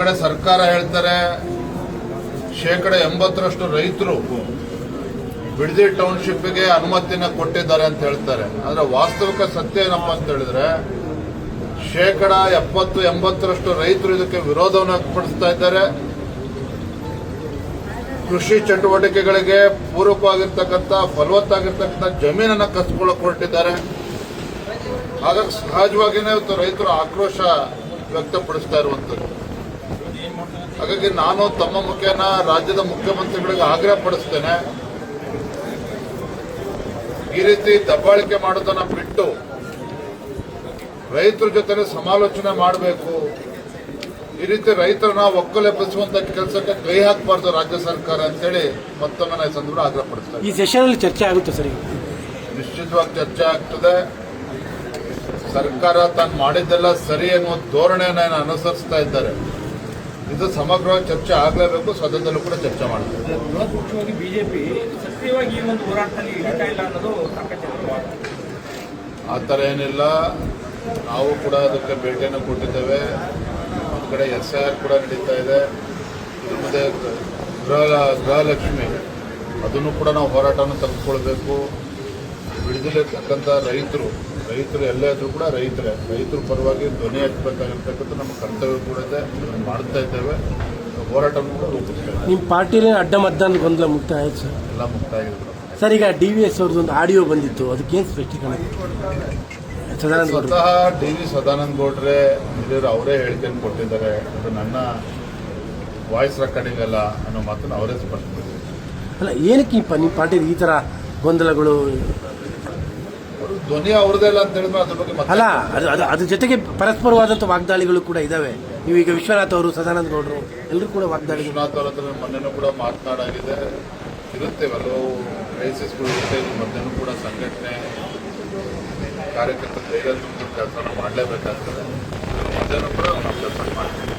ಕಡೆ ಸರ್ಕಾರ ಹೇಳ್ತಾರೆ 80% ರೈತರು ಬಿಡದಿ ಟೌನ್ಶಿಪ್ಗೆ ಅನುಮತಿನ ಕೊಟ್ಟಿದ್ದಾರೆ ಅಂತ ಹೇಳ್ತಾರೆ. ಆದರೆ ವಾಸ್ತವಿಕ ಸತ್ಯ ಏನಪ್ಪಾ ಅಂತ ಹೇಳಿದ್ರೆ 70-80% ರೈತರು ಇದಕ್ಕೆ ವಿರೋಧವನ್ನು ವ್ಯಕ್ತಪಡಿಸ್ತಾ ಇದ್ದಾರೆ. ಕೃಷಿ ಚಟುವಟಿಕೆಗಳಿಗೆ ಪೂರಕವಾಗಿರ್ತಕ್ಕಂಥ ಫಲವತ್ತಾಗಿರ್ತಕ್ಕಂಥ ಜಮೀನನ್ನು ಕಸ್ಕೊಳ್ಳೋಕೆ ಹೊರಟಿದ್ದಾರೆ. ಹಾಗಾಗಿ ಸಹಜವಾಗಿಯೇ ಇವತ್ತು ರೈತರು ಆಕ್ರೋಶ ವ್ಯಕ್ತಪಡಿಸ್ತಾ ಇರುವಂಥದ್ದು. ಹಾಗಾಗಿ ನಾನು ತಮ್ಮ ಮುಖೇನ ರಾಜ್ಯದ ಮುಖ್ಯಮಂತ್ರಿಗಳಿಗೆ ಆಗ್ರಹ ಪಡಿಸ್ತೇನೆ, ಈ ರೀತಿ ದಬ್ಬಾಳಿಕೆ ಮಾಡೋದನ್ನ ಬಿಟ್ಟು ರೈತರ ಜೊತೆ ಸಮಾಲೋಚನೆ ಮಾಡಬೇಕು. ಈ ರೀತಿ ರೈತರನ್ನ ಒಕ್ಕಲೆಬ್ಬಿಸುವಂತ ಕೆಲಸಕ್ಕೆ ಕೈ ಹಾಕಬಾರ್ದು ರಾಜ್ಯ ಸರ್ಕಾರ ಅಂತೇಳಿ ಮತ್ತೊಮ್ಮೆ ನಾನು ಸಂದರ್ಭ ಆಗ್ರಹ ಪಡಿಸ್ತೇನೆ. ಈ ಸೆಷನ್ ಅಲ್ಲಿ ಚರ್ಚೆ ಆಗುತ್ತೆ ಸರ್? ನಿಶ್ಚಿತವಾಗಿ ಚರ್ಚೆ ಆಗ್ತದೆ. ಸರ್ಕಾರ ತಾನು ಮಾಡಿದ್ದೆಲ್ಲ ಸರಿ ಎನ್ನುವ ಧೋರಣೆಯನ್ನು ಅನುಸರಿಸ್ತಾ ಇದ್ದಾರೆ. ಇದು ಸಮಗ್ರವಾಗಿ ಚರ್ಚೆ ಆಗಲೇಬೇಕು. ಸದನದಲ್ಲೂ ಕೂಡ ಚರ್ಚೆ ಮಾಡ್ತಾರೆ. ಮುಖ್ಯವಾಗಿ ಬಿಜೆಪಿ ಸಕ್ರಿಯವಾಗಿ ಈ ಒಂದು ಹೋರಾಟದಲ್ಲಿ ಹಿಡಿತಾ ಇಲ್ಲ ಅನ್ನೋದು ಆ ಥರ ಏನಿಲ್ಲ. ನಾವು ಕೂಡ ಅದಕ್ಕೆ ಭೇಟಿಯನ್ನು ಕೊಟ್ಟಿದ್ದೇವೆ. ಒಂದು ಕಡೆ SIR ಕೂಡ ನಡೀತಾ ಇದೆ. ಮತ್ತೆ ಗೃಹಲಕ್ಷ್ಮಿ ಅದನ್ನು ಕೂಡ ನಾವು ಹೋರಾಟವನ್ನು ತೆಗೆದುಕೊಳ್ಬೇಕು. ಬಿಡದಿರ್ತಕ್ಕಂಥ ರೈತರು ಎಲ್ಲೇ ಇದ್ರೂ ಕೂಡ ರೈತರ ಪರವಾಗಿ ಧ್ವನಿ ಎತ್ತಬೇಕಾಗಿರ್ತಕ್ಕಂಥ ನಮ್ಮ ಕರ್ತವ್ಯ ಕೂಡ ಇದೆ. ಅದನ್ನು ಮಾಡ್ತಾ ಇದ್ದೇವೆ. ಹೋರಾಟವನ್ನು ಕೂಡ ರೂಪಿಸ್ತೇವೆ. ನಿಮ್ಮ ಪಾರ್ಟಿಯಲ್ಲಿ ಅಡ್ಡ ಮತದಾನ ಗೊಂದಲ ಮುಕ್ತಾಯ ಆಯ್ತು ಸರ್? ಎಲ್ಲ ಮುಕ್ತಾಯ ಆಗಿದೆ ಸರ್. ಈಗ DVS ಅವ್ರದ್ದೊಂದು ಆಡಿಯೋ ಬಂದಿತ್ತು, ಅದಕ್ಕೇನು ಸ್ಪಷ್ಟೀಕರಣ? ಸ್ವತಃ DV ಸದಾನಂದ ಗೌಡ್ರೆ ಹಿರಿಯರು ಅವರೇ ಹೇಳಿಕೆಯನ್ನು ಕೊಟ್ಟಿದ್ದಾರೆ. ಅದು ನನ್ನ ವಾಯ್ಸ್ ರೆಕಾರ್ಡಿಂಗ್ ಅಲ್ಲ ಅನ್ನೋ ಮಾತನ್ನು ಅವರೇ ಸ್ಪಷ್ಟಪಡಿಸಿದ್ದಾರೆ. ಅಲ್ಲ, ಏನಕ್ಕೆ ನಿಮ್ಮ ಪಾರ್ಟಿಯಲ್ಲಿ ಈ ಥರ ಗೊಂದಲಗಳು? ಧ್ವನಿ ಅವ್ರದೇ ಇಲ್ಲ ಅಂತ ಹೇಳಿದ್ರೆ ಅದ್ರ ಬಗ್ಗೆ ಅಲ್ಲ, ಅದ್ರ ಜೊತೆಗೆ ಪರಸ್ಪರವಾದಂಥ ವಾಗ್ದಾಳಿಗಳು ಕೂಡ ಇದಾವೆ. ನೀವೀಗ ವಿಶ್ವನಾಥ್ ಅವರು, ಸದಾನಂದ ಗೌಡರು ಎಲ್ಲರೂ ಕೂಡ ವಾಗ್ದಾಳಿ. ವಿಶ್ವನಾಥ್ ಅವರ ಹತ್ರ ಮೊನ್ನೆನೂ ಕೂಡ ಮಾತನಾಡಾಗಿದೆ. ಇರುತ್ತೆ ಕೆಲವು ಕ್ರೈಸಿಸ್ಗಳು ಇರುತ್ತೆ. ಮೊದಲು ಕೂಡ ಸಂಘಟನೆ ಕಾರ್ಯಕರ್ತರ ಧೈರ್ಯ ಕೆಲಸ ಮಾಡಲೇಬೇಕಾಗ್ತದೆ. ಅದನ್ನು ಕೂಡ ನಾವು ಕೆಲಸ ಮಾಡ್ತೀವಿ.